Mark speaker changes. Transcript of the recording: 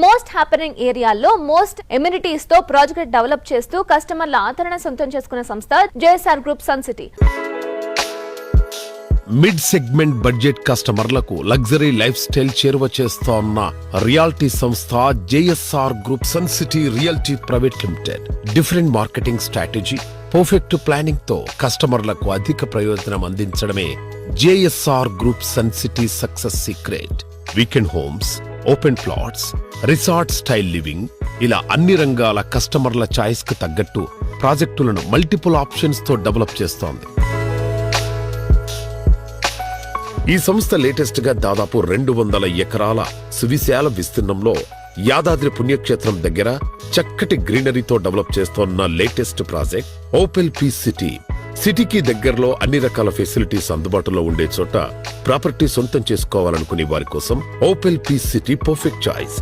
Speaker 1: Most happening ఏరియాల్లో most amenities తో project develop చేస్తూ కస్టమర్ల ఆదరణ సొంతం చేసుకున్న సంస్థ JSR group sun city.
Speaker 2: Mid segment budget కస్టమర్లకు లగ్జరీ లైఫ్ స్టైల్ చేరువ చేస్తోన్న రియాలిటీ సంస్థ JSR group sun city realty private limited. Different marketing strategy, perfect planning తో కస్టమర్లకు అధిక ప్రయోజనం అందించడమే JSR group sun city success secret. Weekend homes, open plots, resort style living, ఇలా అన్ని రంగాల కస్టమర్ల చాయిస్ కు తగ్గట్టు ప్రాజెక్టులను మల్టిపుల్ ఆప్షన్స్ తో డెవలప్ చేస్తోంది. ఈ సంస్థ లేటెస్ట్ గా దాదాపు 200 ఎకరాల సువిశాల విస్తీర్ణంలో యాదాద్రి పుణ్యక్షేత్రం దగ్గర చక్కటి గ్రీనరీతో డెవలప్ చేస్తోన్న latest project opal peace city. సిటీకి దగ్గరలో అన్ని రకాల ఫెసిలిటీస్ అందుబాటులో ఉండే చోట ప్రాపర్టీ సొంతం చేసుకోవాలనుకునే వారి కోసం opal peace city perfect choice.